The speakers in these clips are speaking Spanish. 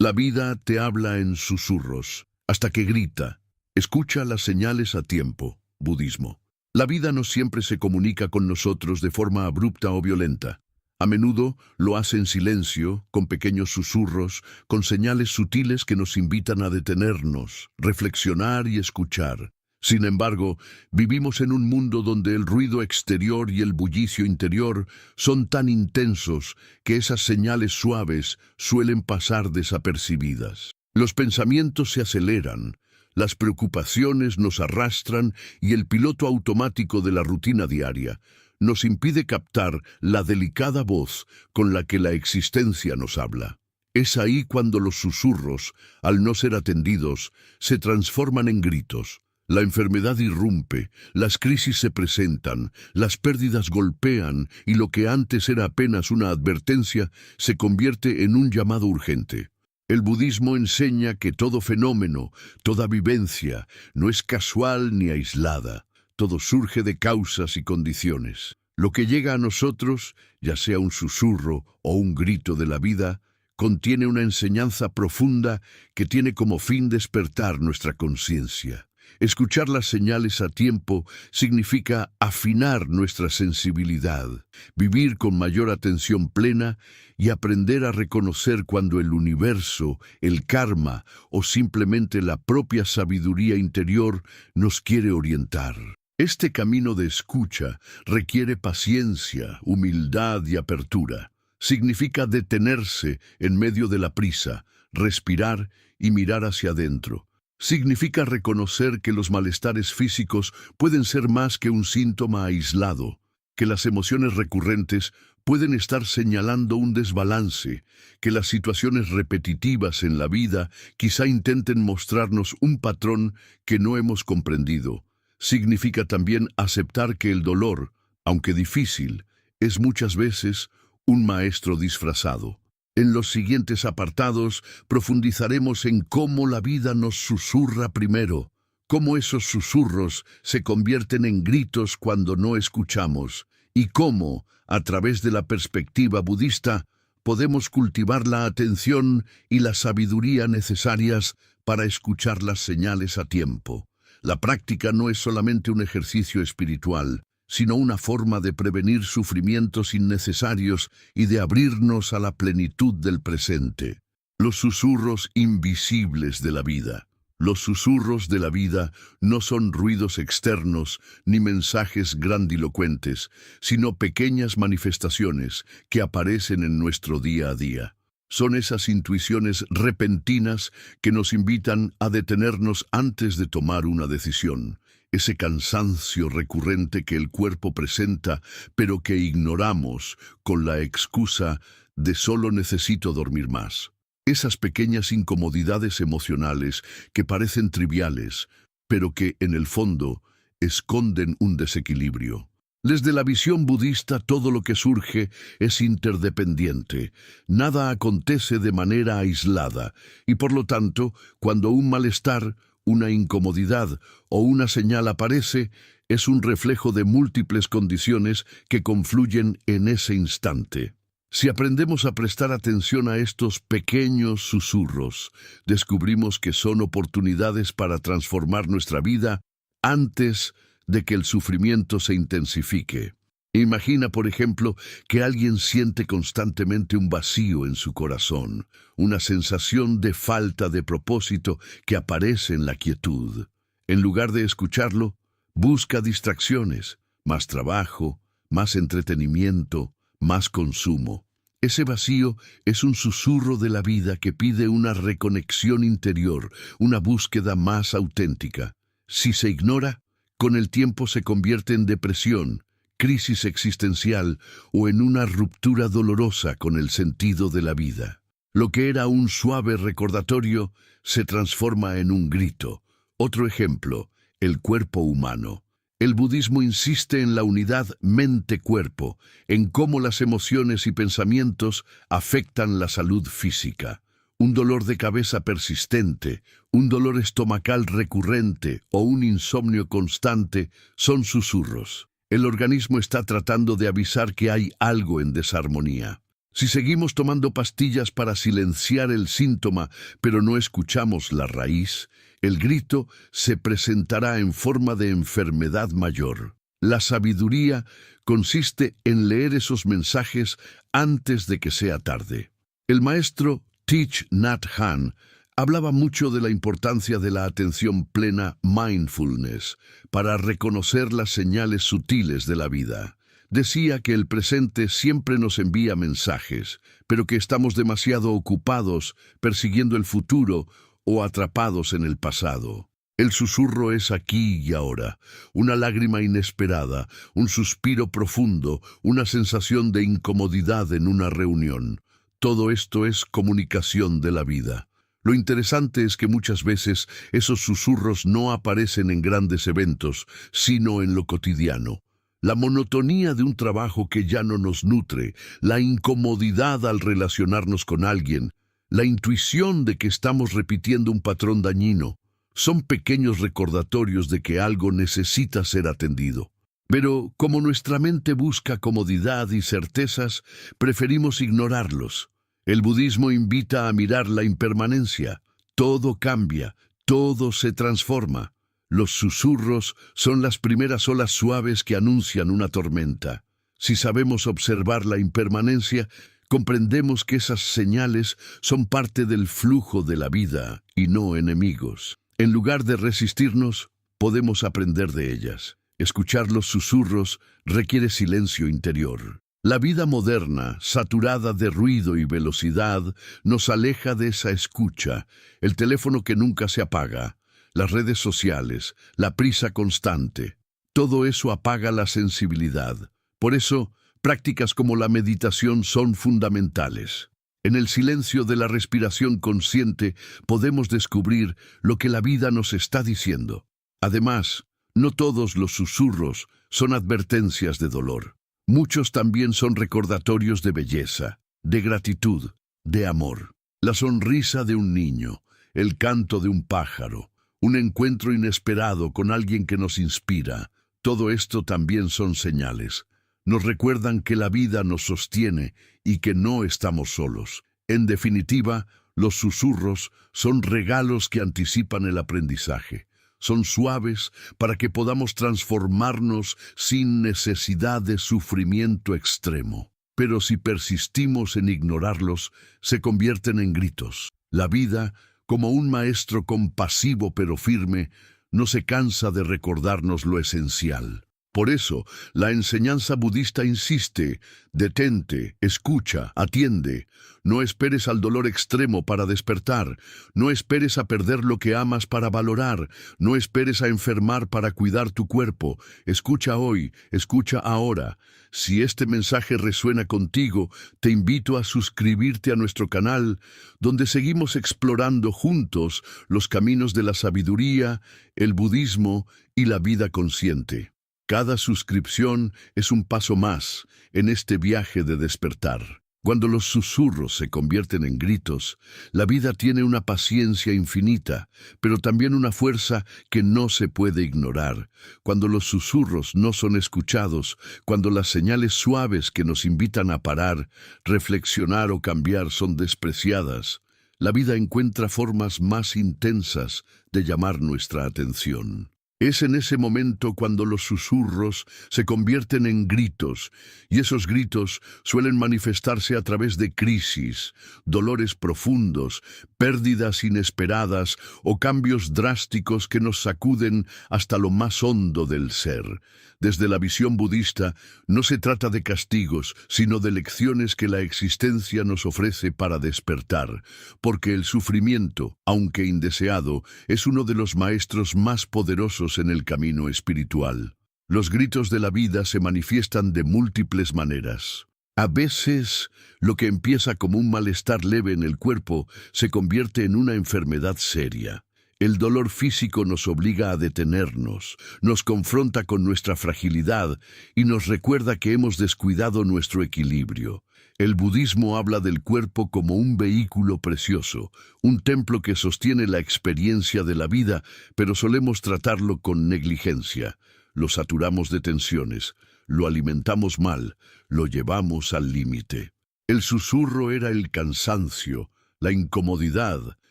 La vida te habla en susurros, hasta que grita. Escucha las señales a tiempo. Budismo. La vida no siempre se comunica con nosotros de forma abrupta o violenta. A menudo lo hace en silencio, con pequeños susurros, con señales sutiles que nos invitan a detenernos, reflexionar y escuchar. Sin embargo, vivimos en un mundo donde el ruido exterior y el bullicio interior son tan intensos que esas señales suaves suelen pasar desapercibidas. Los pensamientos se aceleran, las preocupaciones nos arrastran y el piloto automático de la rutina diaria nos impide captar la delicada voz con la que la existencia nos habla. Es ahí cuando los susurros, al no ser atendidos, se transforman en gritos. La enfermedad irrumpe, las crisis se presentan, las pérdidas golpean y lo que antes era apenas una advertencia se convierte en un llamado urgente. El budismo enseña que todo fenómeno, toda vivencia, no es casual ni aislada. Todo surge de causas y condiciones. Lo que llega a nosotros, ya sea un susurro o un grito de la vida, contiene una enseñanza profunda que tiene como fin despertar nuestra conciencia. Escuchar las señales a tiempo significa afinar nuestra sensibilidad, vivir con mayor atención plena y aprender a reconocer cuando el universo, el karma o simplemente la propia sabiduría interior nos quiere orientar. Este camino de escucha requiere paciencia, humildad y apertura. Significa detenerse en medio de la prisa, respirar y mirar hacia adentro. Significa reconocer que los malestares físicos pueden ser más que un síntoma aislado, que las emociones recurrentes pueden estar señalando un desbalance, que las situaciones repetitivas en la vida quizá intenten mostrarnos un patrón que no hemos comprendido. Significa también aceptar que el dolor, aunque difícil, es muchas veces un maestro disfrazado. En los siguientes apartados profundizaremos en cómo la vida nos susurra primero, cómo esos susurros se convierten en gritos cuando no escuchamos, y cómo, a través de la perspectiva budista, podemos cultivar la atención y la sabiduría necesarias para escuchar las señales a tiempo. La práctica no es solamente un ejercicio espiritual, sino una forma de prevenir sufrimientos innecesarios y de abrirnos a la plenitud del presente. Los susurros invisibles de la vida. Los susurros de la vida no son ruidos externos ni mensajes grandilocuentes, sino pequeñas manifestaciones que aparecen en nuestro día a día. Son esas intuiciones repentinas que nos invitan a detenernos antes de tomar una decisión. Ese cansancio recurrente que el cuerpo presenta, pero que ignoramos con la excusa de solo necesito dormir más. Esas pequeñas incomodidades emocionales que parecen triviales, pero que en el fondo esconden un desequilibrio. Desde la visión budista todo lo que surge es interdependiente, nada acontece de manera aislada, y por lo tanto, cuando un malestar, una incomodidad o una señal aparece, es un reflejo de múltiples condiciones que confluyen en ese instante. Si aprendemos a prestar atención a estos pequeños susurros, descubrimos que son oportunidades para transformar nuestra vida antes de que el sufrimiento se intensifique. Imagina, por ejemplo, que alguien siente constantemente un vacío en su corazón, una sensación de falta de propósito que aparece en la quietud. En lugar de escucharlo, busca distracciones, más trabajo, más entretenimiento, más consumo. Ese vacío es un susurro de la vida que pide una reconexión interior, una búsqueda más auténtica. Si se ignora, con el tiempo se convierte en depresión, crisis existencial o en una ruptura dolorosa con el sentido de la vida. Lo que era un suave recordatorio se transforma en un grito. Otro ejemplo, el cuerpo humano. El budismo insiste en la unidad mente-cuerpo, en cómo las emociones y pensamientos afectan la salud física. Un dolor de cabeza persistente, un dolor estomacal recurrente o un insomnio constante son susurros. El organismo está tratando de avisar que hay algo en desarmonía. Si seguimos tomando pastillas para silenciar el síntoma, pero no escuchamos la raíz, el grito se presentará en forma de enfermedad mayor. La sabiduría consiste en leer esos mensajes antes de que sea tarde. El maestro Thich Nhat Hanh hablaba mucho de la importancia de la atención plena mindfulness para reconocer las señales sutiles de la vida. Decía que el presente siempre nos envía mensajes, pero que estamos demasiado ocupados persiguiendo el futuro o atrapados en el pasado. El susurro es aquí y ahora, una lágrima inesperada, un suspiro profundo, una sensación de incomodidad en una reunión. Todo esto es comunicación de la vida. Lo interesante es que muchas veces esos susurros no aparecen en grandes eventos, sino en lo cotidiano. La monotonía de un trabajo que ya no nos nutre, la incomodidad al relacionarnos con alguien, la intuición de que estamos repitiendo un patrón dañino, son pequeños recordatorios de que algo necesita ser atendido. Pero como nuestra mente busca comodidad y certezas, preferimos ignorarlos. El budismo invita a mirar la impermanencia. Todo cambia, todo se transforma. Los susurros son las primeras olas suaves que anuncian una tormenta. Si sabemos observar la impermanencia, comprendemos que esas señales son parte del flujo de la vida y no enemigos. En lugar de resistirnos, podemos aprender de ellas. Escuchar los susurros requiere silencio interior. La vida moderna, saturada de ruido y velocidad, nos aleja de esa escucha, el teléfono que nunca se apaga, las redes sociales, la prisa constante. Todo eso apaga la sensibilidad. Por eso, prácticas como la meditación son fundamentales. En el silencio de la respiración consciente podemos descubrir lo que la vida nos está diciendo. Además, no todos los susurros son advertencias de dolor. Muchos también son recordatorios de belleza, de gratitud, de amor. La sonrisa de un niño, el canto de un pájaro, un encuentro inesperado con alguien que nos inspira. Todo esto también son señales. Nos recuerdan que la vida nos sostiene y que no estamos solos. En definitiva, los susurros son regalos que anticipan el aprendizaje. Son suaves para que podamos transformarnos sin necesidad de sufrimiento extremo. Pero si persistimos en ignorarlos, se convierten en gritos. La vida, como un maestro compasivo pero firme, no se cansa de recordarnos lo esencial. Por eso, la enseñanza budista insiste: detente, escucha, atiende. No esperes al dolor extremo para despertar. No esperes a perder lo que amas para valorar. No esperes a enfermar para cuidar tu cuerpo. Escucha hoy, escucha ahora. Si este mensaje resuena contigo, te invito a suscribirte a nuestro canal, donde seguimos explorando juntos los caminos de la sabiduría, el budismo y la vida consciente. Cada suscripción es un paso más en este viaje de despertar. Cuando los susurros se convierten en gritos, la vida tiene una paciencia infinita, pero también una fuerza que no se puede ignorar. Cuando los susurros no son escuchados, cuando las señales suaves que nos invitan a parar, reflexionar o cambiar son despreciadas, la vida encuentra formas más intensas de llamar nuestra atención. Es en ese momento cuando los susurros se convierten en gritos, y esos gritos suelen manifestarse a través de crisis, dolores profundos, pérdidas inesperadas o cambios drásticos que nos sacuden hasta lo más hondo del ser. Desde la visión budista, no se trata de castigos, sino de lecciones que la existencia nos ofrece para despertar, porque el sufrimiento, aunque indeseado, es uno de los maestros más poderosos en el camino espiritual. Los gritos de la vida se manifiestan de múltiples maneras. A veces, lo que empieza como un malestar leve en el cuerpo se convierte en una enfermedad seria. El dolor físico nos obliga a detenernos, nos confronta con nuestra fragilidad y nos recuerda que hemos descuidado nuestro equilibrio. El budismo habla del cuerpo como un vehículo precioso, un templo que sostiene la experiencia de la vida, pero solemos tratarlo con negligencia. Lo saturamos de tensiones, lo alimentamos mal, lo llevamos al límite. El susurro era el cansancio, la incomodidad,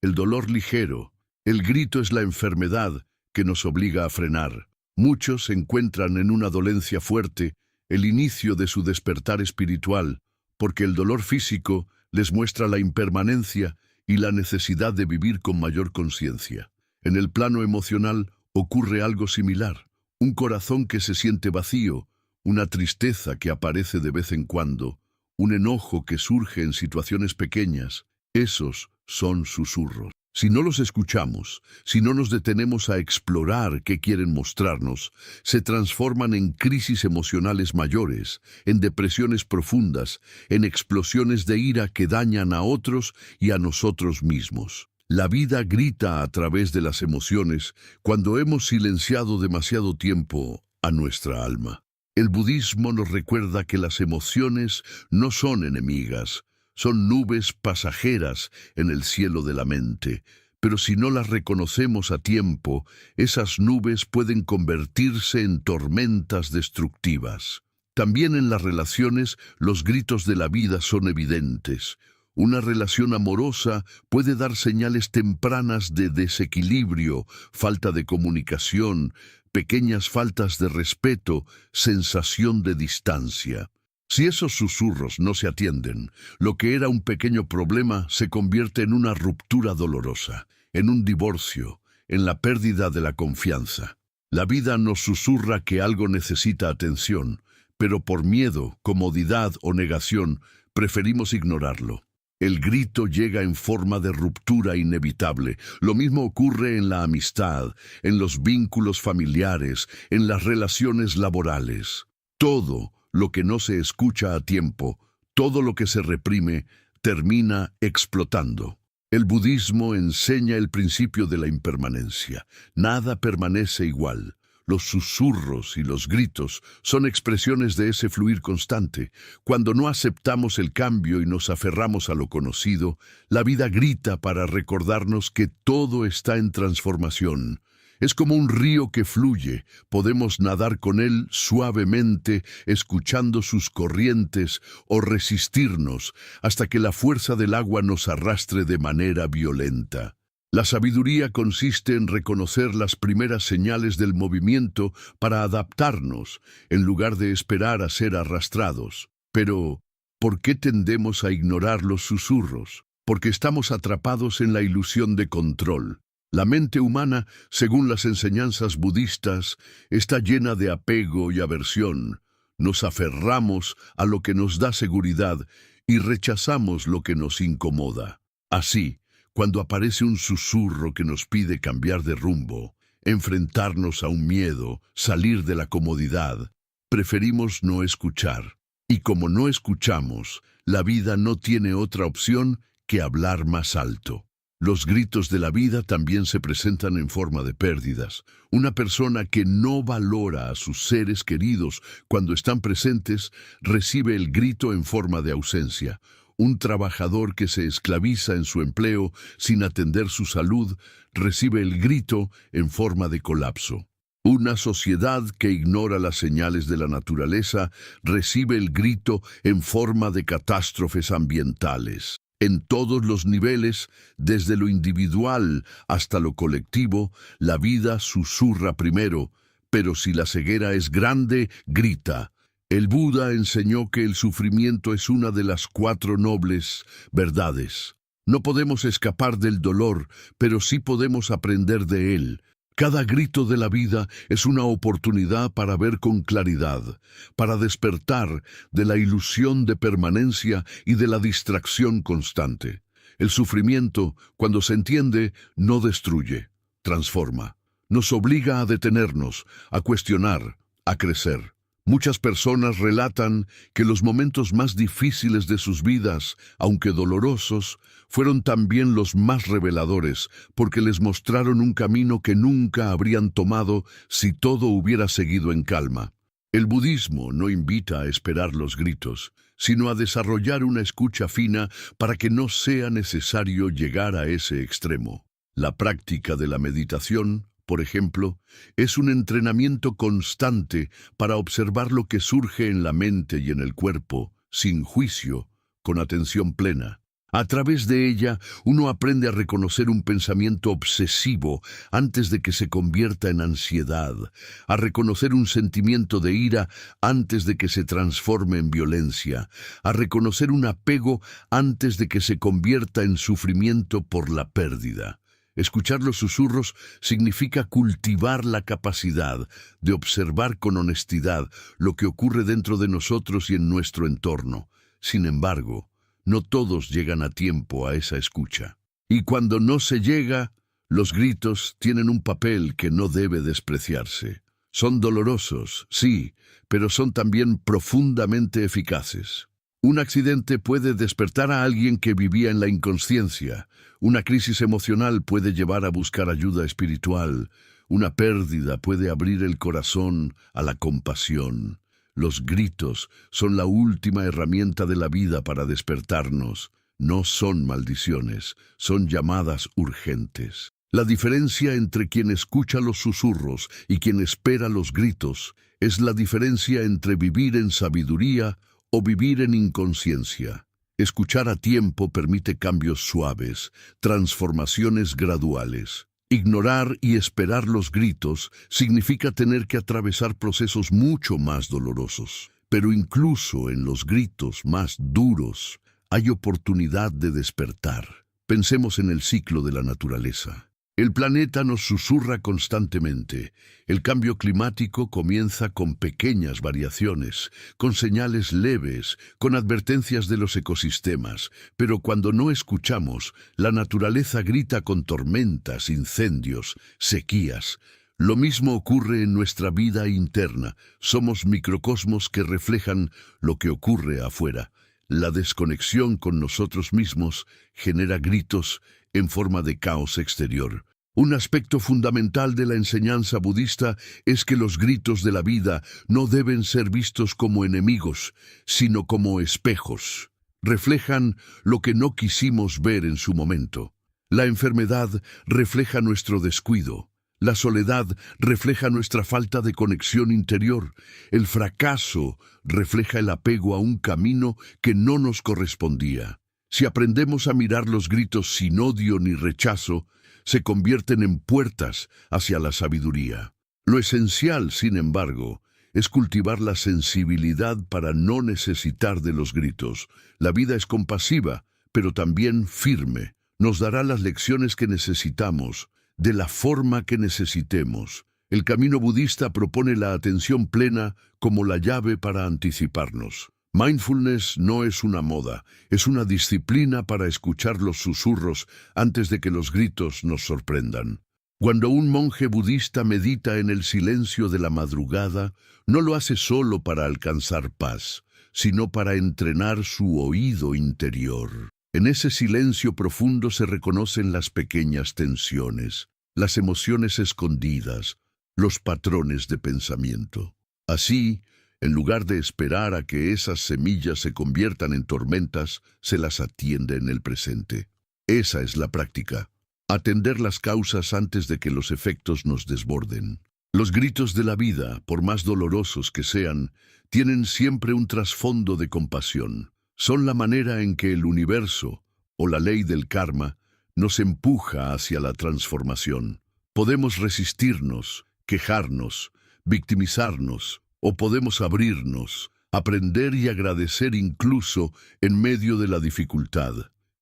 el dolor ligero. El grito es la enfermedad que nos obliga a frenar. Muchos se encuentran en una dolencia fuerte, el inicio de su despertar espiritual, porque el dolor físico les muestra la impermanencia y la necesidad de vivir con mayor conciencia. En el plano emocional ocurre algo similar, un corazón que se siente vacío, una tristeza que aparece de vez en cuando, un enojo que surge en situaciones pequeñas. Esos son susurros. Si no los escuchamos, si no nos detenemos a explorar qué quieren mostrarnos, se transforman en crisis emocionales mayores, en depresiones profundas, en explosiones de ira que dañan a otros y a nosotros mismos. La vida grita a través de las emociones cuando hemos silenciado demasiado tiempo a nuestra alma. El budismo nos recuerda que las emociones no son enemigas, son nubes pasajeras en el cielo de la mente, pero si no las reconocemos a tiempo, esas nubes pueden convertirse en tormentas destructivas. También en las relaciones, los gritos de la vida son evidentes. Una relación amorosa puede dar señales tempranas de desequilibrio, falta de comunicación, pequeñas faltas de respeto, sensación de distancia. Si esos susurros no se atienden, lo que era un pequeño problema se convierte en una ruptura dolorosa, en un divorcio, en la pérdida de la confianza. La vida nos susurra que algo necesita atención, pero por miedo, comodidad o negación, preferimos ignorarlo. El grito llega en forma de ruptura inevitable. Lo mismo ocurre en la amistad, en los vínculos familiares, en las relaciones laborales. Todo lo que no se escucha a tiempo, todo lo que se reprime, termina explotando. El budismo enseña el principio de la impermanencia. Nada permanece igual. Los susurros y los gritos son expresiones de ese fluir constante. Cuando no aceptamos el cambio y nos aferramos a lo conocido, la vida grita para recordarnos que todo está en transformación. Es como un río que fluye, podemos nadar con él suavemente, escuchando sus corrientes, o resistirnos hasta que la fuerza del agua nos arrastre de manera violenta. La sabiduría consiste en reconocer las primeras señales del movimiento para adaptarnos, en lugar de esperar a ser arrastrados. Pero, ¿por qué tendemos a ignorar los susurros? Porque estamos atrapados en la ilusión de control. La mente humana, según las enseñanzas budistas, está llena de apego y aversión. Nos aferramos a lo que nos da seguridad y rechazamos lo que nos incomoda. Así, cuando aparece un susurro que nos pide cambiar de rumbo, enfrentarnos a un miedo, salir de la comodidad, preferimos no escuchar. Y como no escuchamos, la vida no tiene otra opción que hablar más alto. Los gritos de la vida también se presentan en forma de pérdidas. Una persona que no valora a sus seres queridos cuando están presentes recibe el grito en forma de ausencia. Un trabajador que se esclaviza en su empleo sin atender su salud recibe el grito en forma de colapso. Una sociedad que ignora las señales de la naturaleza recibe el grito en forma de catástrofes ambientales. En todos los niveles, desde lo individual hasta lo colectivo, la vida susurra primero, pero si la ceguera es grande, grita. El Buda enseñó que el sufrimiento es una de las 4 nobles verdades. No podemos escapar del dolor, pero sí podemos aprender de él. Cada grito de la vida es una oportunidad para ver con claridad, para despertar de la ilusión de permanencia y de la distracción constante. El sufrimiento, cuando se entiende, no destruye, transforma. Nos obliga a detenernos, a cuestionar, a crecer. Muchas personas relatan que los momentos más difíciles de sus vidas, aunque dolorosos, fueron también los más reveladores, porque les mostraron un camino que nunca habrían tomado si todo hubiera seguido en calma. El budismo no invita a esperar los gritos, sino a desarrollar una escucha fina para que no sea necesario llegar a ese extremo. La práctica de la meditación, por ejemplo, es un entrenamiento constante para observar lo que surge en la mente y en el cuerpo, sin juicio, con atención plena. A través de ella, uno aprende a reconocer un pensamiento obsesivo antes de que se convierta en ansiedad, a reconocer un sentimiento de ira antes de que se transforme en violencia, a reconocer un apego antes de que se convierta en sufrimiento por la pérdida. Escuchar los susurros significa cultivar la capacidad de observar con honestidad lo que ocurre dentro de nosotros y en nuestro entorno. Sin embargo, no todos llegan a tiempo a esa escucha. Y cuando no se llega, los gritos tienen un papel que no debe despreciarse. Son dolorosos, sí, pero son también profundamente eficaces. Un accidente puede despertar a alguien que vivía en la inconsciencia. Una crisis emocional puede llevar a buscar ayuda espiritual. Una pérdida puede abrir el corazón a la compasión. Los gritos son la última herramienta de la vida para despertarnos. No son maldiciones, son llamadas urgentes. La diferencia entre quien escucha los susurros y quien espera los gritos es la diferencia entre vivir en sabiduría o vivir en inconsciencia. Escuchar a tiempo permite cambios suaves, transformaciones graduales. Ignorar y esperar los gritos significa tener que atravesar procesos mucho más dolorosos. Pero incluso en los gritos más duros hay oportunidad de despertar. Pensemos en el ciclo de la naturaleza. El planeta nos susurra constantemente. El cambio climático comienza con pequeñas variaciones, con señales leves, con advertencias de los ecosistemas. Pero cuando no escuchamos, la naturaleza grita con tormentas, incendios, sequías. Lo mismo ocurre en nuestra vida interna. Somos microcosmos que reflejan lo que ocurre afuera. La desconexión con nosotros mismos genera gritos en forma de caos exterior. Un aspecto fundamental de la enseñanza budista es que los gritos de la vida no deben ser vistos como enemigos, sino como espejos. Reflejan lo que no quisimos ver en su momento. La enfermedad refleja nuestro descuido. La soledad refleja nuestra falta de conexión interior. El fracaso refleja el apego a un camino que no nos correspondía. Si aprendemos a mirar los gritos sin odio ni rechazo, se convierten en puertas hacia la sabiduría. Lo esencial, sin embargo, es cultivar la sensibilidad para no necesitar de los gritos. La vida es compasiva, pero también firme. Nos dará las lecciones que necesitamos, de la forma que necesitemos. El camino budista propone la atención plena como la llave para anticiparnos. Mindfulness no es una moda, es una disciplina para escuchar los susurros antes de que los gritos nos sorprendan. Cuando un monje budista medita en el silencio de la madrugada, no lo hace solo para alcanzar paz, sino para entrenar su oído interior. En ese silencio profundo se reconocen las pequeñas tensiones, las emociones escondidas, los patrones de pensamiento. Así, en lugar de esperar a que esas semillas se conviertan en tormentas, se las atiende en el presente. Esa es la práctica. Atender las causas antes de que los efectos nos desborden. Los gritos de la vida, por más dolorosos que sean, tienen siempre un trasfondo de compasión. Son la manera en que el universo, o la ley del karma, nos empuja hacia la transformación. Podemos resistirnos, quejarnos, victimizarnos, o podemos abrirnos, aprender y agradecer incluso en medio de la dificultad.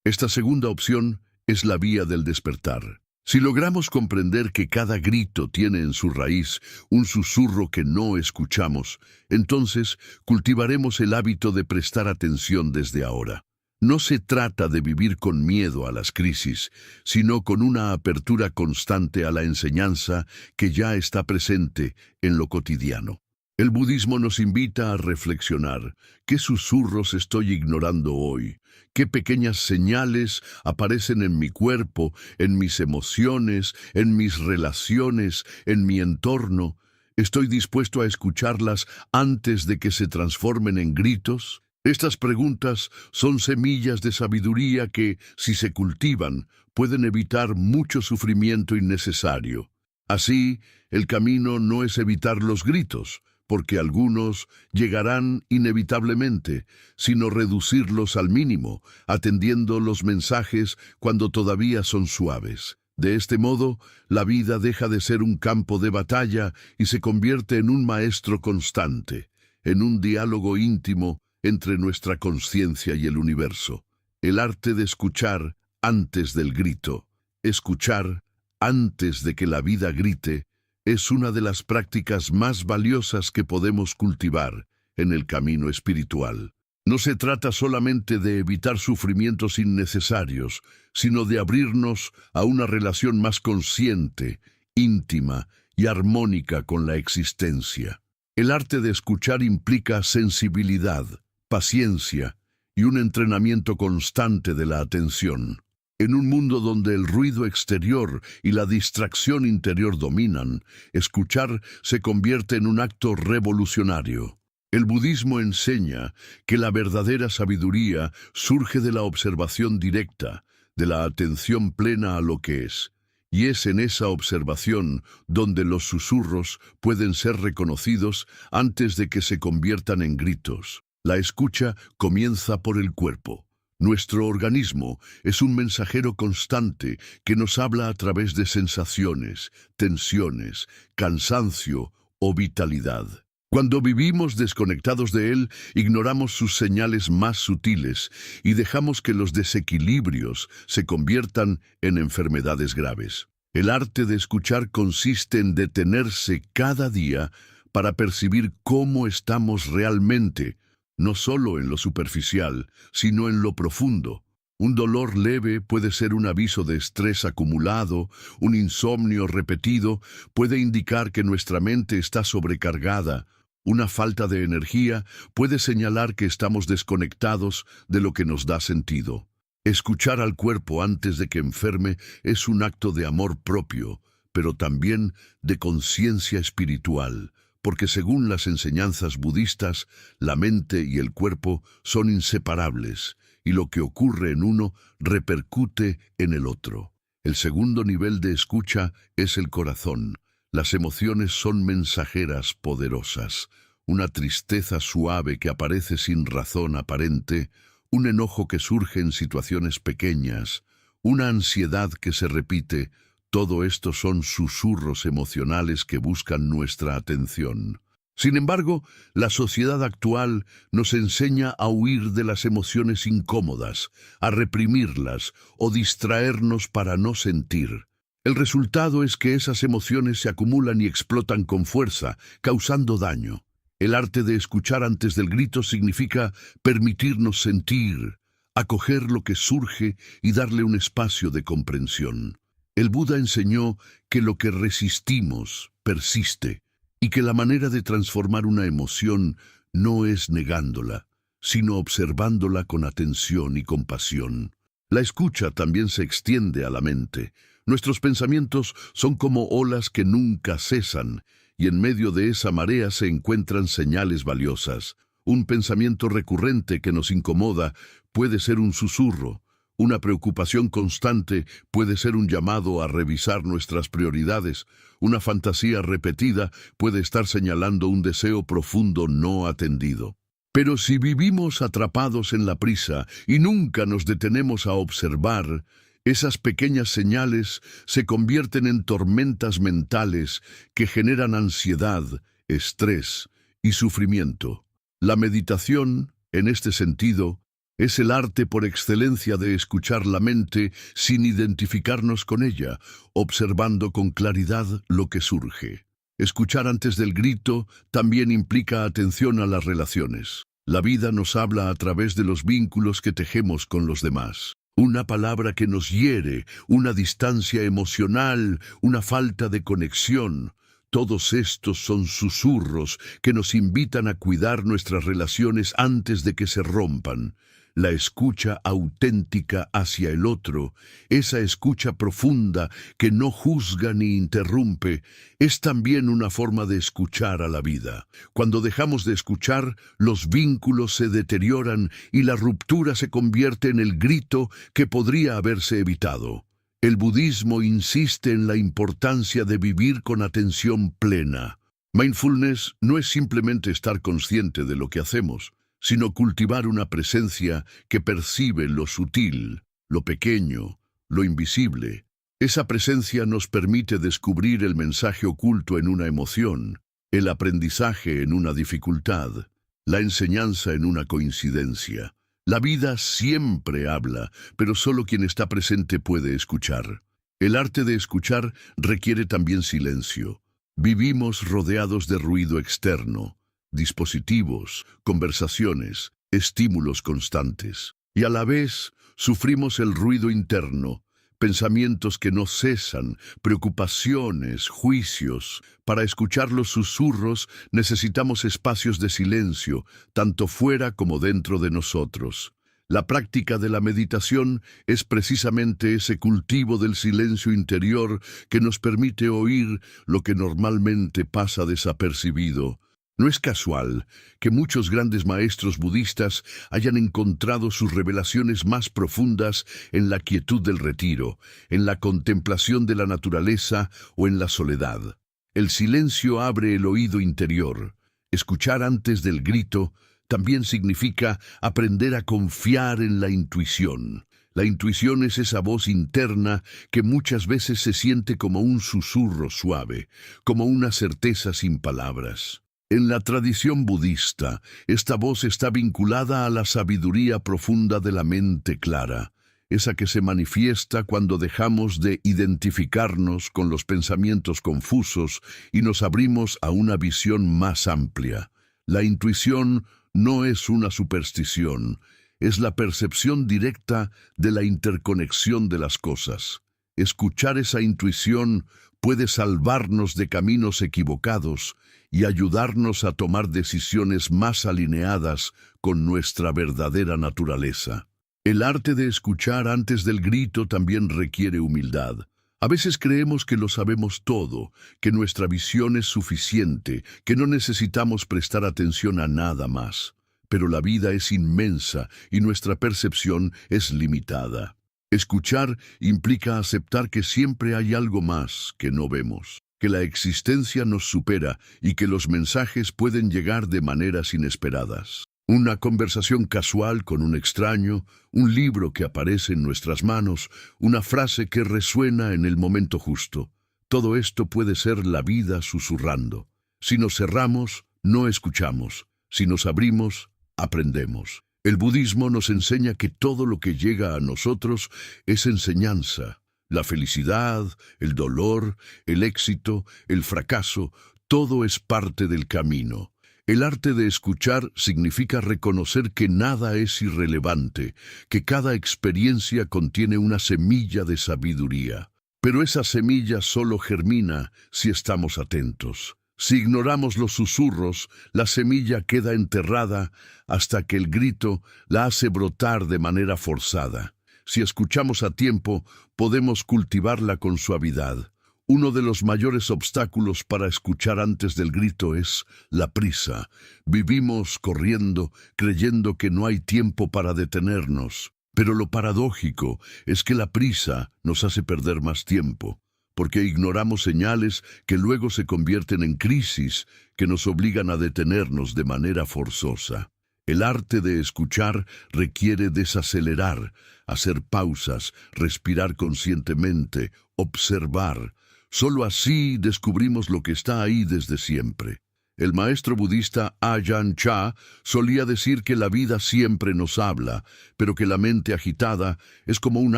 Esta segunda opción es la vía del despertar. Si logramos comprender que cada grito tiene en su raíz un susurro que no escuchamos, entonces cultivaremos el hábito de prestar atención desde ahora. No se trata de vivir con miedo a las crisis, sino con una apertura constante a la enseñanza que ya está presente en lo cotidiano. El budismo nos invita a reflexionar. ¿Qué susurros estoy ignorando hoy? ¿Qué pequeñas señales aparecen en mi cuerpo, en mis emociones, en mis relaciones, en mi entorno? ¿Estoy dispuesto a escucharlas antes de que se transformen en gritos? Estas preguntas son semillas de sabiduría que, si se cultivan, pueden evitar mucho sufrimiento innecesario. Así, el camino no es evitar los gritos, porque algunos llegarán inevitablemente, sino reducirlos al mínimo, atendiendo los mensajes cuando todavía son suaves. De este modo, la vida deja de ser un campo de batalla y se convierte en un maestro constante, en un diálogo íntimo entre nuestra conciencia y el universo. El arte de escuchar antes del grito, escuchar antes de que la vida grite, es una de las prácticas más valiosas que podemos cultivar en el camino espiritual. No se trata solamente de evitar sufrimientos innecesarios, sino de abrirnos a una relación más consciente, íntima y armónica con la existencia. El arte de escuchar implica sensibilidad, paciencia y un entrenamiento constante de la atención. En un mundo donde el ruido exterior y la distracción interior dominan, escuchar se convierte en un acto revolucionario. El budismo enseña que la verdadera sabiduría surge de la observación directa, de la atención plena a lo que es. Y es en esa observación donde los susurros pueden ser reconocidos antes de que se conviertan en gritos. La escucha comienza por el cuerpo. Nuestro organismo es un mensajero constante que nos habla a través de sensaciones, tensiones, cansancio o vitalidad. Cuando vivimos desconectados de él, ignoramos sus señales más sutiles y dejamos que los desequilibrios se conviertan en enfermedades graves. El arte de escuchar consiste en detenerse cada día para percibir cómo estamos realmente, no solo en lo superficial, sino en lo profundo. Un dolor leve puede ser un aviso de estrés acumulado, un insomnio repetido puede indicar que nuestra mente está sobrecargada. Una falta de energía puede señalar que estamos desconectados de lo que nos da sentido. Escuchar al cuerpo antes de que enferme es un acto de amor propio, pero también de conciencia espiritual, porque según las enseñanzas budistas, la mente y el cuerpo son inseparables, y lo que ocurre en uno repercute en el otro. El segundo nivel de escucha es el corazón. Las emociones son mensajeras poderosas. Una tristeza suave que aparece sin razón aparente, un enojo que surge en situaciones pequeñas, una ansiedad que se repite. Todo esto son susurros emocionales que buscan nuestra atención. Sin embargo, la sociedad actual nos enseña a huir de las emociones incómodas, a reprimirlas o distraernos para no sentir. El resultado es que esas emociones se acumulan y explotan con fuerza, causando daño. El arte de escuchar antes del grito significa permitirnos sentir, acoger lo que surge y darle un espacio de comprensión. El Buda enseñó que lo que resistimos persiste y que la manera de transformar una emoción no es negándola, sino observándola con atención y compasión. La escucha también se extiende a la mente. Nuestros pensamientos son como olas que nunca cesan, y en medio de esa marea se encuentran señales valiosas. Un pensamiento recurrente que nos incomoda puede ser un susurro. Una preocupación constante puede ser un llamado a revisar nuestras prioridades. Una fantasía repetida puede estar señalando un deseo profundo no atendido. Pero si vivimos atrapados en la prisa y nunca nos detenemos a observar, esas pequeñas señales se convierten en tormentas mentales que generan ansiedad, estrés y sufrimiento. La meditación, en este sentido, es el arte por excelencia de escuchar la mente sin identificarnos con ella, observando con claridad lo que surge. Escuchar antes del grito también implica atención a las relaciones. La vida nos habla a través de los vínculos que tejemos con los demás. Una palabra que nos hiere, una distancia emocional, una falta de conexión. Todos estos son susurros que nos invitan a cuidar nuestras relaciones antes de que se rompan. La escucha auténtica hacia el otro, esa escucha profunda que no juzga ni interrumpe, es también una forma de escuchar a la vida. Cuando dejamos de escuchar, los vínculos se deterioran y la ruptura se convierte en el grito que podría haberse evitado. El budismo insiste en la importancia de vivir con atención plena. Mindfulness no es simplemente estar consciente de lo que hacemos, sino cultivar una presencia que percibe lo sutil, lo pequeño, lo invisible. Esa presencia nos permite descubrir el mensaje oculto en una emoción, el aprendizaje en una dificultad, la enseñanza en una coincidencia. La vida siempre habla, pero solo quien está presente puede escuchar. El arte de escuchar requiere también silencio. Vivimos rodeados de ruido externo, dispositivos, conversaciones, estímulos constantes. Y a la vez sufrimos el ruido interno, pensamientos que no cesan, preocupaciones, juicios. Para escuchar los susurros necesitamos espacios de silencio, tanto fuera como dentro de nosotros. La práctica de la meditación es precisamente ese cultivo del silencio interior que nos permite oír lo que normalmente pasa desapercibido. No es casual que muchos grandes maestros budistas hayan encontrado sus revelaciones más profundas en la quietud del retiro, en la contemplación de la naturaleza o en la soledad. El silencio abre el oído interior. Escuchar antes del grito también significa aprender a confiar en la intuición. La intuición es esa voz interna que muchas veces se siente como un susurro suave, como una certeza sin palabras. En la tradición budista, esta voz está vinculada a la sabiduría profunda de la mente clara, esa que se manifiesta cuando dejamos de identificarnos con los pensamientos confusos y nos abrimos a una visión más amplia. La intuición no es una superstición, es la percepción directa de la interconexión de las cosas. Escuchar esa intuición puede salvarnos de caminos equivocados y ayudarnos a tomar decisiones más alineadas con nuestra verdadera naturaleza. El arte de escuchar antes del grito también requiere humildad. A veces creemos que lo sabemos todo, que nuestra visión es suficiente, que no necesitamos prestar atención a nada más. Pero la vida es inmensa y nuestra percepción es limitada. Escuchar implica aceptar que siempre hay algo más que no vemos, que la existencia nos supera y que los mensajes pueden llegar de maneras inesperadas. Una conversación casual con un extraño, un libro que aparece en nuestras manos, una frase que resuena en el momento justo. Todo esto puede ser la vida susurrando. Si nos cerramos, no escuchamos. Si nos abrimos, aprendemos. El budismo nos enseña que todo lo que llega a nosotros es enseñanza. La felicidad, el dolor, el éxito, el fracaso, todo es parte del camino. El arte de escuchar significa reconocer que nada es irrelevante, que cada experiencia contiene una semilla de sabiduría. Pero esa semilla solo germina si estamos atentos. Si ignoramos los susurros, la semilla queda enterrada hasta que el grito la hace brotar de manera forzada. Si escuchamos a tiempo, podemos cultivarla con suavidad. Uno de los mayores obstáculos para escuchar antes del grito es la prisa. Vivimos corriendo, creyendo que no hay tiempo para detenernos. Pero lo paradójico es que la prisa nos hace perder más tiempo, porque ignoramos señales que luego se convierten en crisis que nos obligan a detenernos de manera forzosa. El arte de escuchar requiere desacelerar, hacer pausas, respirar conscientemente, observar. Solo así descubrimos lo que está ahí desde siempre. El maestro budista Ajahn Chah solía decir que la vida siempre nos habla, pero que la mente agitada es como un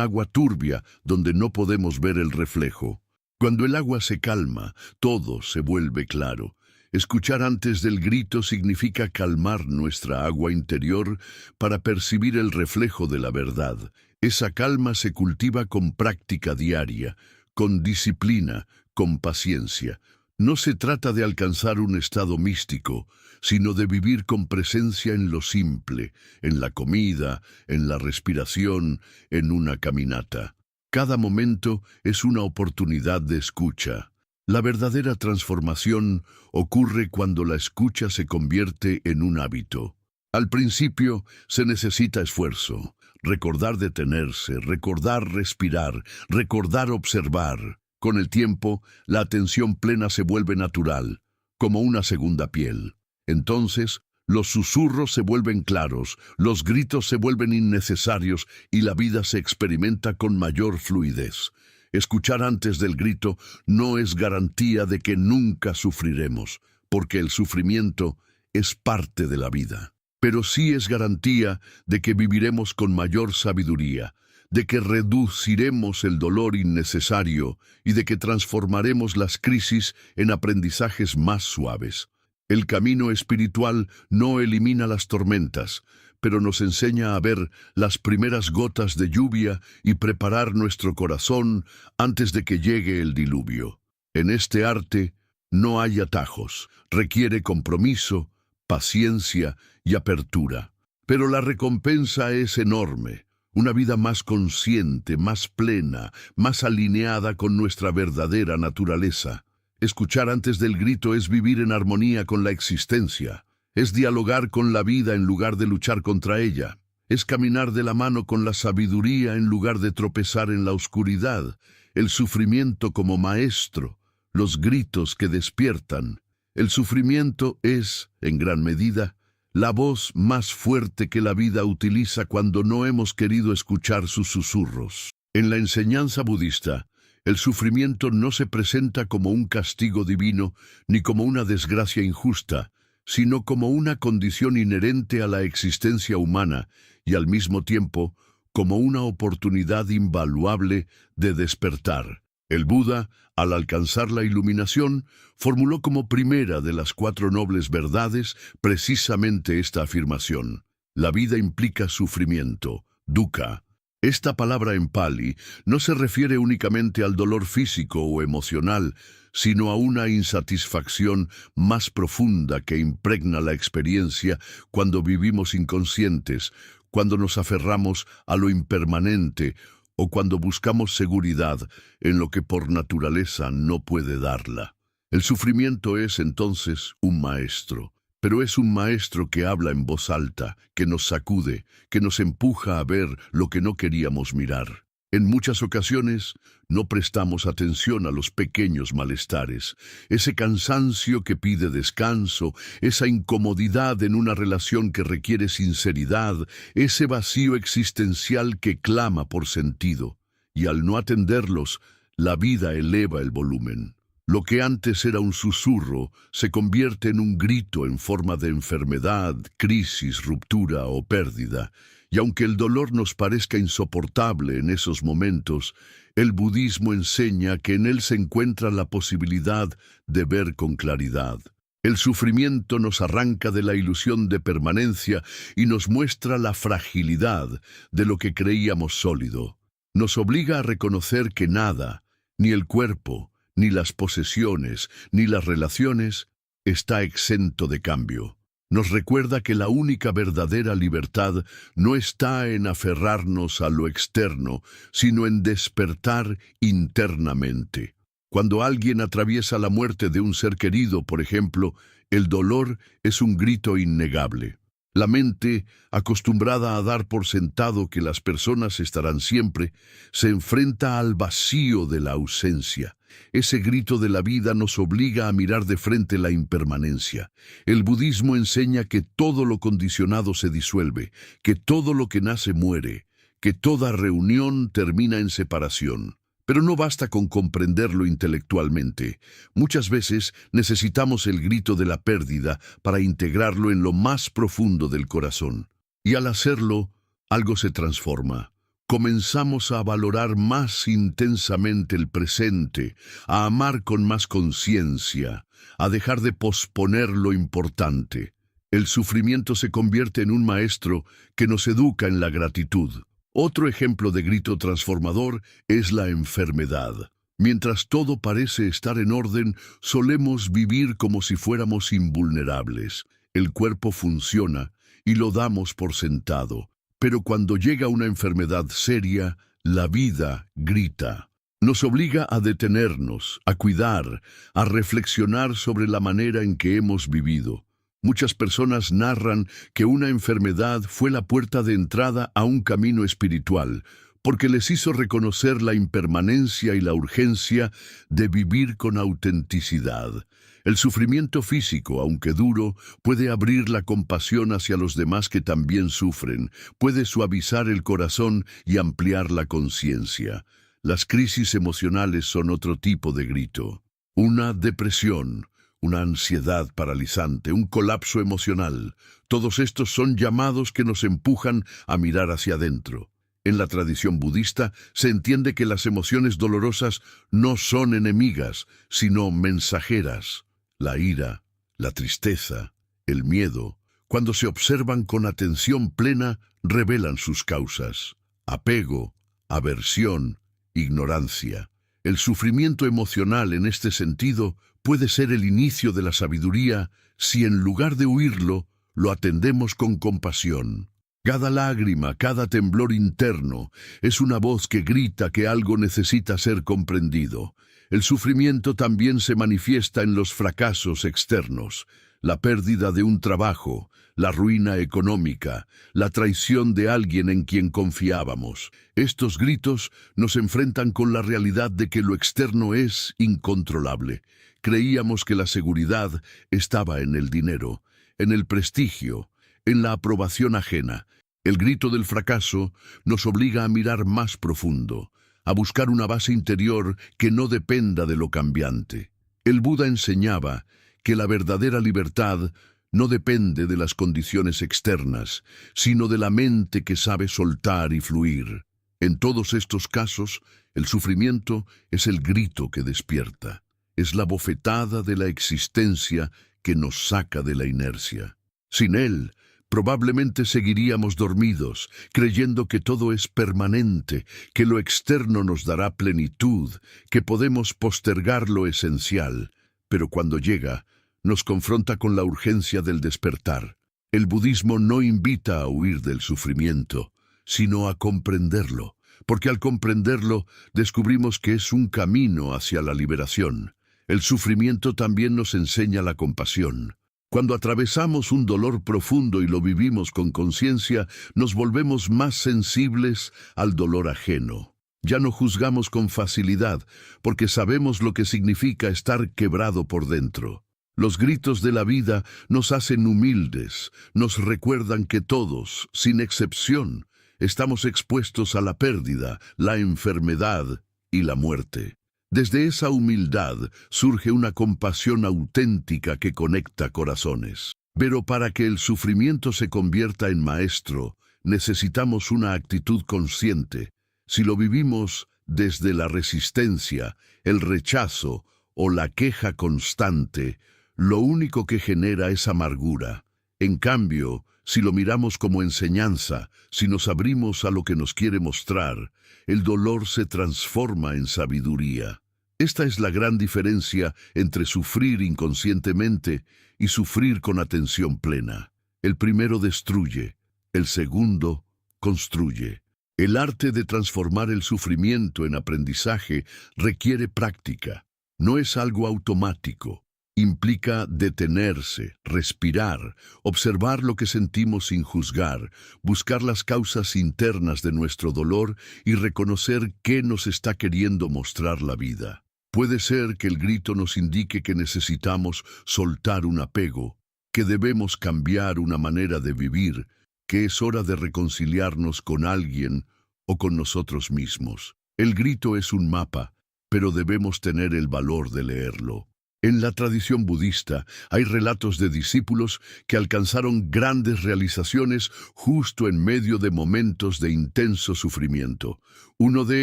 agua turbia donde no podemos ver el reflejo. Cuando el agua se calma, todo se vuelve claro. Escuchar antes del grito significa calmar nuestra agua interior para percibir el reflejo de la verdad. Esa calma se cultiva con práctica diaria, con disciplina, con paciencia. No se trata de alcanzar un estado místico, sino de vivir con presencia en lo simple, en la comida, en la respiración, en una caminata. Cada momento es una oportunidad de escucha. La verdadera transformación ocurre cuando la escucha se convierte en un hábito. Al principio se necesita esfuerzo, recordar detenerse, recordar respirar, recordar observar. Con el tiempo, la atención plena se vuelve natural. como una segunda piel. Entonces, los susurros se vuelven claros, los gritos se vuelven innecesarios y la vida se experimenta con mayor fluidez. Escuchar antes del grito no es garantía de que nunca sufriremos, porque el sufrimiento es parte de la vida. Pero sí es garantía de que viviremos con mayor sabiduría, de que reduciremos el dolor innecesario y de que transformaremos las crisis en aprendizajes más suaves. El camino espiritual no elimina las tormentas, pero nos enseña a ver las primeras gotas de lluvia y preparar nuestro corazón antes de que llegue el diluvio. En este arte no hay atajos, requiere compromiso, paciencia y apertura. Pero la recompensa es enorme, una vida más consciente, más plena, más alineada con nuestra verdadera naturaleza. Escuchar antes del grito es vivir en armonía con la existencia, es dialogar con la vida en lugar de luchar contra ella, es caminar de la mano con la sabiduría en lugar de tropezar en la oscuridad, el sufrimiento como maestro, los gritos que despiertan. El sufrimiento es, en gran medida, la voz más fuerte que la vida utiliza cuando no hemos querido escuchar sus susurros. En la enseñanza budista, el sufrimiento no se presenta como un castigo divino ni como una desgracia injusta, sino como una condición inherente a la existencia humana y al mismo tiempo como una oportunidad invaluable de despertar. El Buda, al alcanzar la iluminación, formuló como primera de las 4 nobles verdades precisamente esta afirmación: la vida implica sufrimiento, dukkha. Esta palabra en pali no se refiere únicamente al dolor físico o emocional, sino a una insatisfacción más profunda que impregna la experiencia cuando vivimos inconscientes, cuando nos aferramos a lo impermanente o cuando buscamos seguridad en lo que por naturaleza no puede darla. El sufrimiento es entonces un maestro. Pero es un maestro que habla en voz alta, que nos sacude, que nos empuja a ver lo que no queríamos mirar. En muchas ocasiones no prestamos atención a los pequeños malestares, ese cansancio que pide descanso, esa incomodidad en una relación que requiere sinceridad, ese vacío existencial que clama por sentido. Y al no atenderlos, la vida eleva el volumen. Lo que antes era un susurro se convierte en un grito en forma de enfermedad, crisis, ruptura o pérdida. Y aunque el dolor nos parezca insoportable en esos momentos, el budismo enseña que en él se encuentra la posibilidad de ver con claridad. El sufrimiento nos arranca de la ilusión de permanencia y nos muestra la fragilidad de lo que creíamos sólido. Nos obliga a reconocer que nada, ni el cuerpo, ni las posesiones, ni las relaciones, está exento de cambio. Nos recuerda que la única verdadera libertad no está en aferrarnos a lo externo, sino en despertar internamente. Cuando alguien atraviesa la muerte de un ser querido, por ejemplo, el dolor es un grito innegable. La mente, acostumbrada a dar por sentado que las personas estarán siempre, se enfrenta al vacío de la ausencia. Ese grito de la vida nos obliga a mirar de frente la impermanencia. El budismo enseña que todo lo condicionado se disuelve, que todo lo que nace muere, que toda reunión termina en separación. Pero no basta con comprenderlo intelectualmente. Muchas veces necesitamos el grito de la pérdida para integrarlo en lo más profundo del corazón. Y al hacerlo, algo se transforma. Comenzamos a valorar más intensamente el presente, a amar con más conciencia, a dejar de posponer lo importante. El sufrimiento se convierte en un maestro que nos educa en la gratitud. Otro ejemplo de grito transformador es la enfermedad. Mientras todo parece estar en orden, solemos vivir como si fuéramos invulnerables. El cuerpo funciona y lo damos por sentado. Pero cuando llega una enfermedad seria, la vida grita. Nos obliga a detenernos, a cuidar, a reflexionar sobre la manera en que hemos vivido. Muchas personas narran que una enfermedad fue la puerta de entrada a un camino espiritual, porque les hizo reconocer la impermanencia y la urgencia de vivir con autenticidad. El sufrimiento físico, aunque duro, puede abrir la compasión hacia los demás que también sufren, puede suavizar el corazón y ampliar la conciencia. Las crisis emocionales son otro tipo de grito. Una depresión, una ansiedad paralizante, un colapso emocional. Todos estos son llamados que nos empujan a mirar hacia adentro. En la tradición budista se entiende que las emociones dolorosas no son enemigas, sino mensajeras. La ira, la tristeza, el miedo, cuando se observan con atención plena, revelan sus causas. Apego, aversión, ignorancia. El sufrimiento emocional en este sentido puede ser el inicio de la sabiduría si en lugar de huirlo, lo atendemos con compasión. Cada lágrima, cada temblor interno es una voz que grita que algo necesita ser comprendido. El sufrimiento también se manifiesta en los fracasos externos, la pérdida de un trabajo, la ruina económica, la traición de alguien en quien confiábamos. Estos gritos nos enfrentan con la realidad de que lo externo es incontrolable. Creíamos que la seguridad estaba en el dinero, en el prestigio, en la aprobación ajena. El grito del fracaso nos obliga a mirar más profundo, a buscar una base interior que no dependa de lo cambiante. El Buda enseñaba que la verdadera libertad no depende de las condiciones externas, sino de la mente que sabe soltar y fluir. En todos estos casos, el sufrimiento es el grito que despierta, es la bofetada de la existencia que nos saca de la inercia. Sin él, probablemente seguiríamos dormidos, creyendo que todo es permanente, que lo externo nos dará plenitud, que podemos postergar lo esencial. Pero cuando llega, nos confronta con la urgencia del despertar. El budismo no invita a huir del sufrimiento, sino a comprenderlo, porque al comprenderlo descubrimos que es un camino hacia la liberación. El sufrimiento también nos enseña la compasión. Cuando atravesamos un dolor profundo y lo vivimos con conciencia, nos volvemos más sensibles al dolor ajeno. Ya no juzgamos con facilidad, porque sabemos lo que significa estar quebrado por dentro. Los gritos de la vida nos hacen humildes, nos recuerdan que todos, sin excepción, estamos expuestos a la pérdida, la enfermedad y la muerte. Desde esa humildad surge una compasión auténtica que conecta corazones. Pero para que el sufrimiento se convierta en maestro, necesitamos una actitud consciente. Si lo vivimos desde la resistencia, el rechazo o la queja constante, lo único que genera es amargura. En cambio, si lo miramos como enseñanza, si nos abrimos a lo que nos quiere mostrar, el dolor se transforma en sabiduría. Esta es la gran diferencia entre sufrir inconscientemente y sufrir con atención plena. El primero destruye, el segundo construye. El arte de transformar el sufrimiento en aprendizaje requiere práctica. No es algo automático. Implica detenerse, respirar, observar lo que sentimos sin juzgar, buscar las causas internas de nuestro dolor y reconocer qué nos está queriendo mostrar la vida. Puede ser que el grito nos indique que necesitamos soltar un apego, que debemos cambiar una manera de vivir, que es hora de reconciliarnos con alguien o con nosotros mismos. El grito es un mapa, pero debemos tener el valor de leerlo. En la tradición budista hay relatos de discípulos que alcanzaron grandes realizaciones justo en medio de momentos de intenso sufrimiento. Uno de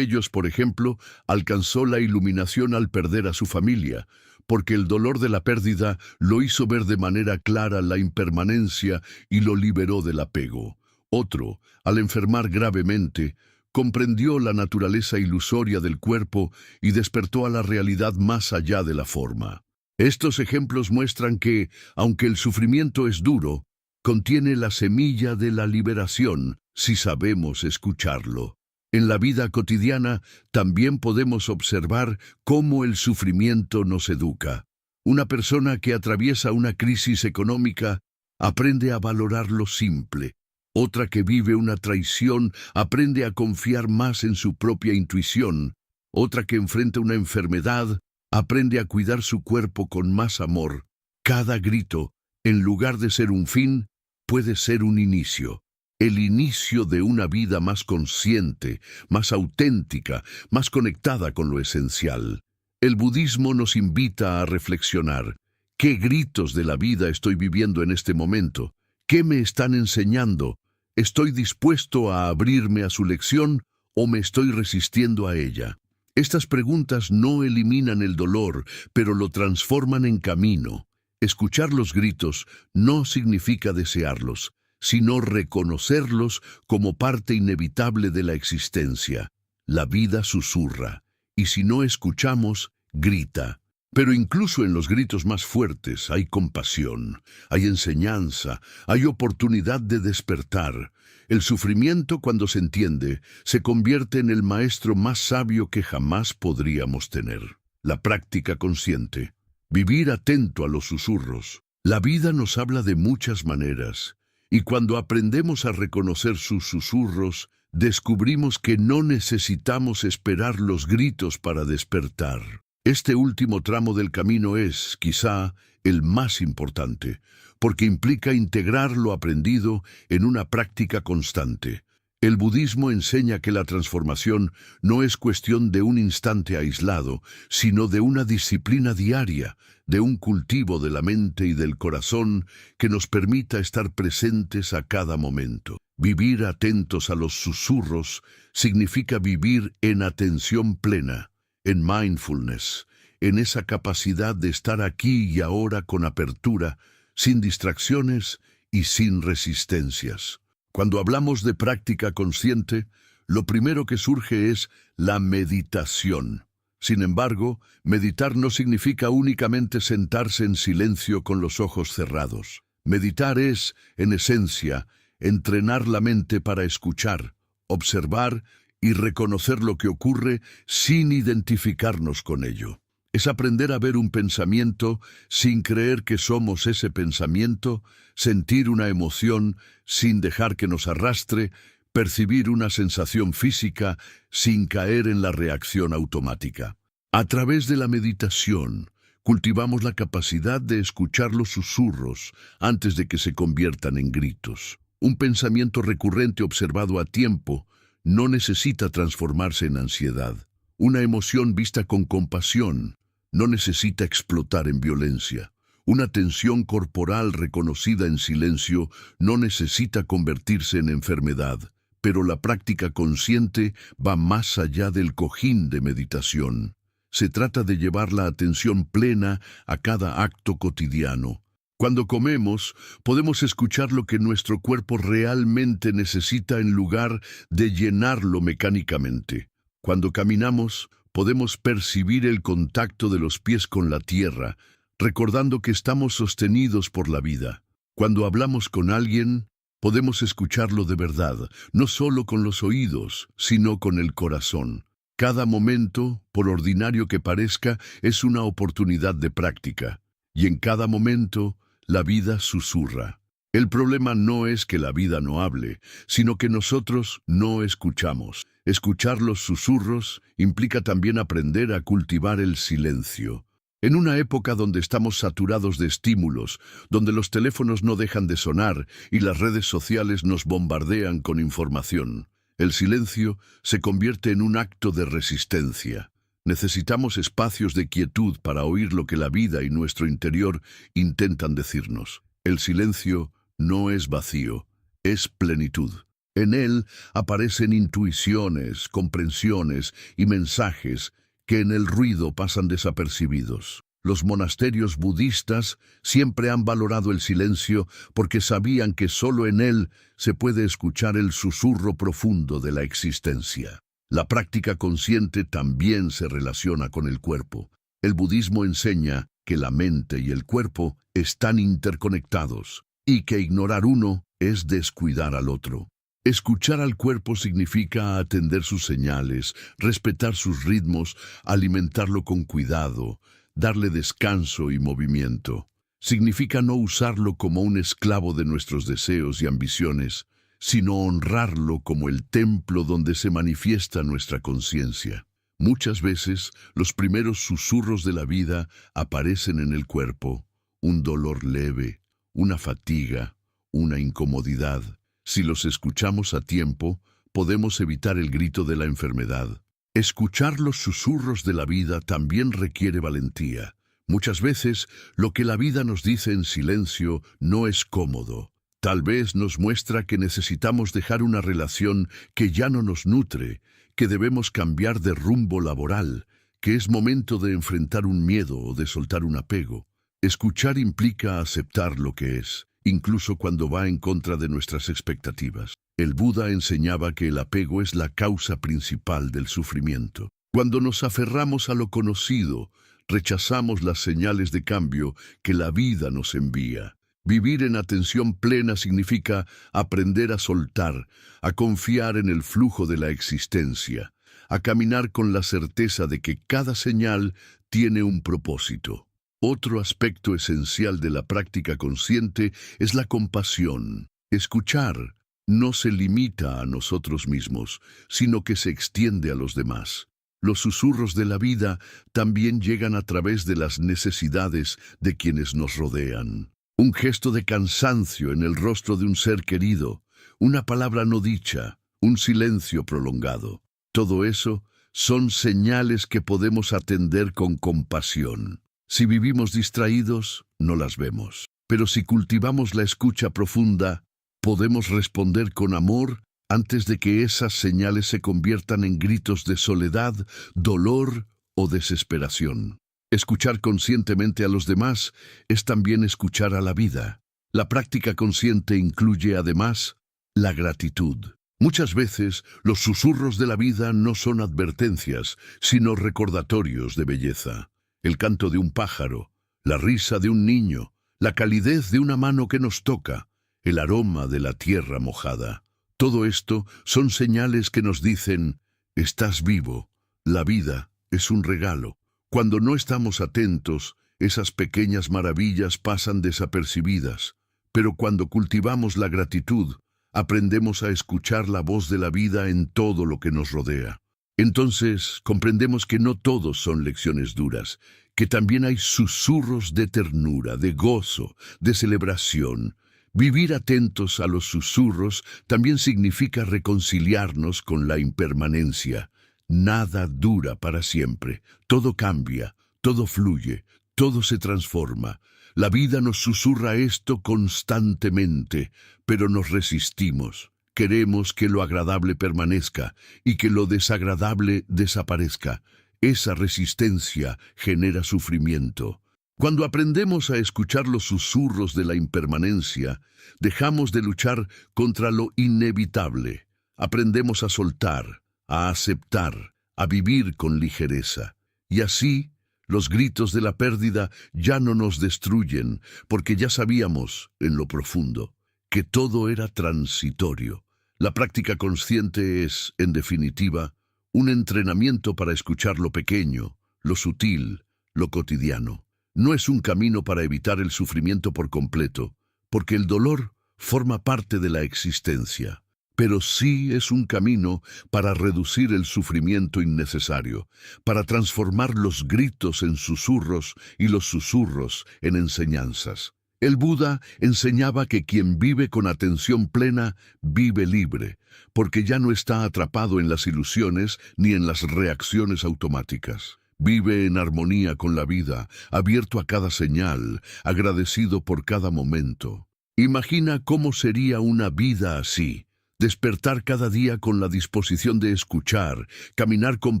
ellos, por ejemplo, alcanzó la iluminación al perder a su familia, porque el dolor de la pérdida lo hizo ver de manera clara la impermanencia y lo liberó del apego. Otro, al enfermar gravemente, comprendió la naturaleza ilusoria del cuerpo y despertó a la realidad más allá de la forma. Estos ejemplos muestran que, aunque el sufrimiento es duro, contiene la semilla de la liberación si sabemos escucharlo. En la vida cotidiana también podemos observar cómo el sufrimiento nos educa. Una persona que atraviesa una crisis económica aprende a valorar lo simple. Otra que vive una traición aprende a confiar más en su propia intuición. Otra que enfrenta una enfermedad aprende a cuidar su cuerpo con más amor. Cada grito, en lugar de ser un fin, puede ser un inicio. El inicio de una vida más consciente, más auténtica, más conectada con lo esencial. El budismo nos invita a reflexionar. ¿Qué gritos de la vida estoy viviendo en este momento? ¿Qué me están enseñando? ¿Estoy dispuesto a abrirme a su lección o me estoy resistiendo a ella? Estas preguntas no eliminan el dolor, pero lo transforman en camino. Escuchar los gritos no significa desearlos, sino reconocerlos como parte inevitable de la existencia. La vida susurra, y si no escuchamos, grita. Pero incluso en los gritos más fuertes hay compasión, hay enseñanza, hay oportunidad de despertar. El sufrimiento, cuando se entiende, se convierte en el maestro más sabio que jamás podríamos tener. La práctica consciente. Vivir atento a los susurros. La vida nos habla de muchas maneras, y cuando aprendemos a reconocer sus susurros, descubrimos que no necesitamos esperar los gritos para despertar. Este último tramo del camino es, quizá, el más importante, porque implica integrar lo aprendido en una práctica constante. El budismo enseña que la transformación no es cuestión de un instante aislado, sino de una disciplina diaria, de un cultivo de la mente y del corazón que nos permita estar presentes a cada momento. Vivir atentos a los susurros significa vivir en atención plena, en mindfulness, en esa capacidad de estar aquí y ahora con apertura, sin distracciones y sin resistencias. Cuando hablamos de práctica consciente, lo primero que surge es la meditación. Sin embargo, meditar no significa únicamente sentarse en silencio con los ojos cerrados. Meditar es, en esencia, entrenar la mente para escuchar, observar y reconocer lo que ocurre sin identificarnos con ello. Es aprender a ver un pensamiento sin creer que somos ese pensamiento, sentir una emoción sin dejar que nos arrastre, percibir una sensación física sin caer en la reacción automática. A través de la meditación, cultivamos la capacidad de escuchar los susurros antes de que se conviertan en gritos. Un pensamiento recurrente observado a tiempo no necesita transformarse en ansiedad. Una emoción vista con compasión no necesita explotar en violencia. Una tensión corporal reconocida en silencio no necesita convertirse en enfermedad, pero la práctica consciente va más allá del cojín de meditación. Se trata de llevar la atención plena a cada acto cotidiano. Cuando comemos, podemos escuchar lo que nuestro cuerpo realmente necesita en lugar de llenarlo mecánicamente. Cuando caminamos, podemos percibir el contacto de los pies con la tierra, recordando que estamos sostenidos por la vida. Cuando hablamos con alguien, podemos escucharlo de verdad, no solo con los oídos, sino con el corazón. Cada momento, por ordinario que parezca, es una oportunidad de práctica, y en cada momento, la vida susurra. El problema no es que la vida no hable, sino que nosotros no escuchamos. Escuchar los susurros implica también aprender a cultivar el silencio. En una época donde estamos saturados de estímulos, donde los teléfonos no dejan de sonar y las redes sociales nos bombardean con información, el silencio se convierte en un acto de resistencia. Necesitamos espacios de quietud para oír lo que la vida y nuestro interior intentan decirnos. El silencio no es vacío, es plenitud. En él aparecen intuiciones, comprensiones y mensajes que en el ruido pasan desapercibidos. Los monasterios budistas siempre han valorado el silencio porque sabían que solo en él se puede escuchar el susurro profundo de la existencia. La práctica consciente también se relaciona con el cuerpo. El budismo enseña que la mente y el cuerpo están interconectados y que ignorar uno es descuidar al otro. Escuchar al cuerpo significa atender sus señales, respetar sus ritmos, alimentarlo con cuidado, darle descanso y movimiento. Significa no usarlo como un esclavo de nuestros deseos y ambiciones, sino honrarlo como el templo donde se manifiesta nuestra conciencia. Muchas veces, los primeros susurros de la vida aparecen en el cuerpo, un dolor leve, una fatiga, una incomodidad. Si los escuchamos a tiempo, podemos evitar el grito de la enfermedad. Escuchar los susurros de la vida también requiere valentía. Muchas veces, lo que la vida nos dice en silencio no es cómodo. Tal vez nos muestra que necesitamos dejar una relación que ya no nos nutre, que debemos cambiar de rumbo laboral, que es momento de enfrentar un miedo o de soltar un apego. Escuchar implica aceptar lo que es, incluso cuando va en contra de nuestras expectativas. El Buda enseñaba que el apego es la causa principal del sufrimiento. Cuando nos aferramos a lo conocido, rechazamos las señales de cambio que la vida nos envía. Vivir en atención plena significa aprender a soltar, a confiar en el flujo de la existencia, a caminar con la certeza de que cada señal tiene un propósito. Otro aspecto esencial de la práctica consciente es la compasión. Escuchar no se limita a nosotros mismos, sino que se extiende a los demás. Los susurros de la vida también llegan a través de las necesidades de quienes nos rodean. Un gesto de cansancio en el rostro de un ser querido, una palabra no dicha, un silencio prolongado. Todo eso son señales que podemos atender con compasión. Si vivimos distraídos, no las vemos. Pero si cultivamos la escucha profunda, podemos responder con amor antes de que esas señales se conviertan en gritos de soledad, dolor o desesperación. Escuchar conscientemente a los demás es también escuchar a la vida. La práctica consciente incluye además la gratitud. Muchas veces los susurros de la vida no son advertencias, sino recordatorios de belleza. El canto de un pájaro, la risa de un niño, la calidez de una mano que nos toca, el aroma de la tierra mojada. Todo esto son señales que nos dicen, estás vivo, la vida es un regalo. Cuando no estamos atentos, esas pequeñas maravillas pasan desapercibidas, pero cuando cultivamos la gratitud, aprendemos a escuchar la voz de la vida en todo lo que nos rodea. Entonces, comprendemos que no todos son lecciones duras, que también hay susurros de ternura, de gozo, de celebración. Vivir atentos a los susurros también significa reconciliarnos con la impermanencia. Nada dura para siempre, todo cambia, todo fluye, todo se transforma. La vida nos susurra esto constantemente, pero nos resistimos. Queremos que lo agradable permanezca y que lo desagradable desaparezca. Esa resistencia genera sufrimiento. Cuando aprendemos a escuchar los susurros de la impermanencia, dejamos de luchar contra lo inevitable. Aprendemos a soltar, a aceptar, a vivir con ligereza. Y así, los gritos de la pérdida ya no nos destruyen, porque ya sabíamos, en lo profundo, que todo era transitorio. La práctica consciente es, en definitiva, un entrenamiento para escuchar lo pequeño, lo sutil, lo cotidiano. No es un camino para evitar el sufrimiento por completo, porque el dolor forma parte de la existencia. Pero sí es un camino para reducir el sufrimiento innecesario, para transformar los gritos en susurros y los susurros en enseñanzas. El Buda enseñaba que quien vive con atención plena vive libre, porque ya no está atrapado en las ilusiones ni en las reacciones automáticas. Vive en armonía con la vida, abierto a cada señal, agradecido por cada momento. Imagina cómo sería una vida así. Despertar cada día con la disposición de escuchar, caminar con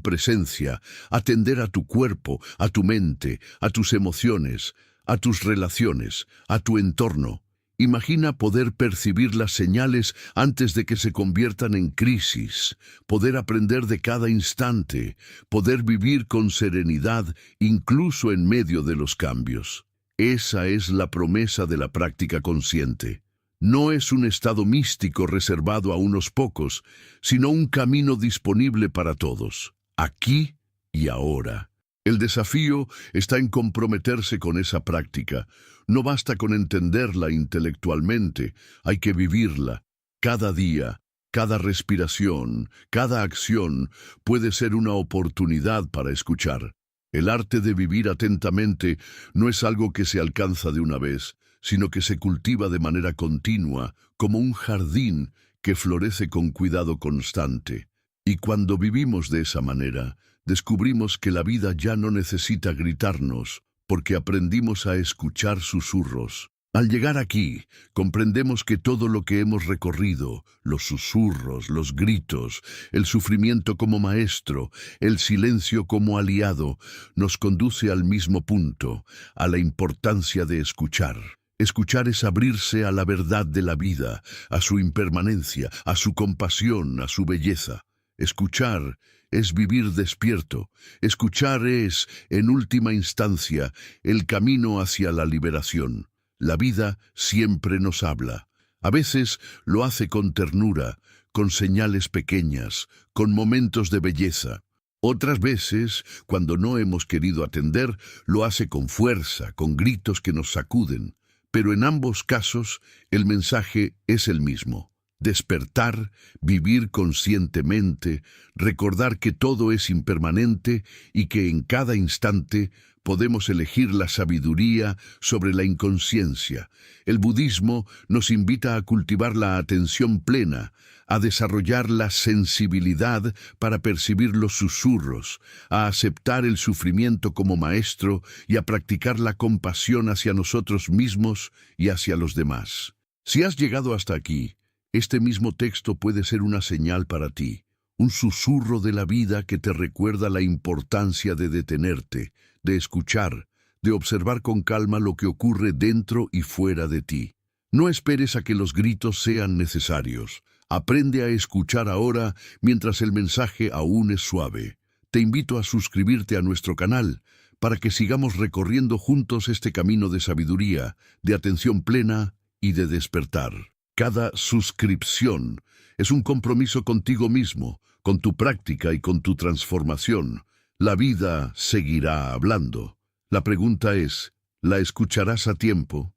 presencia, atender a tu cuerpo, a tu mente, a tus emociones, a tus relaciones, a tu entorno. Imagina poder percibir las señales antes de que se conviertan en crisis, poder aprender de cada instante, poder vivir con serenidad incluso en medio de los cambios. Esa es la promesa de la práctica consciente. No es un estado místico reservado a unos pocos, sino un camino disponible para todos, aquí y ahora. El desafío está en comprometerse con esa práctica. No basta con entenderla intelectualmente, hay que vivirla, cada día, Cada respiración, cada acción puede ser una oportunidad para escuchar. El arte de vivir atentamente no es algo que se alcanza de una vez, sino que se cultiva de manera continua, como un jardín que florece con cuidado constante. Y cuando vivimos de esa manera, descubrimos que la vida ya no necesita gritarnos, porque aprendimos a escuchar susurros. Al llegar aquí, comprendemos que todo lo que hemos recorrido, los susurros, los gritos, el sufrimiento como maestro, el silencio como aliado, nos conduce al mismo punto, a la importancia de escuchar. Escuchar es abrirse a la verdad de la vida, a su impermanencia, a su compasión, a su belleza. Escuchar es vivir despierto. Escuchar es, en última instancia, el camino hacia la liberación. La vida siempre nos habla. A veces lo hace con ternura, con señales pequeñas, con momentos de belleza. Otras veces, cuando no hemos querido atender, lo hace con fuerza, con gritos que nos sacuden. Pero en ambos casos, el mensaje es el mismo. Despertar, vivir conscientemente, recordar que todo es impermanente y que en cada instante podemos elegir la sabiduría sobre la inconsciencia. El budismo nos invita a cultivar la atención plena, a desarrollar la sensibilidad para percibir los susurros, a aceptar el sufrimiento como maestro y a practicar la compasión hacia nosotros mismos y hacia los demás. Si has llegado hasta aquí, este mismo texto puede ser una señal para ti, un susurro de la vida que te recuerda la importancia de detenerte, de escuchar, de observar con calma lo que ocurre dentro y fuera de ti. No esperes a que los gritos sean necesarios. Aprende a escuchar ahora mientras el mensaje aún es suave. Te invito a suscribirte a nuestro canal para que sigamos recorriendo juntos este camino de sabiduría, de atención plena y de despertar. Cada suscripción es un compromiso contigo mismo, con tu práctica y con tu transformación. La vida seguirá hablando. La pregunta es, ¿la escucharás a tiempo?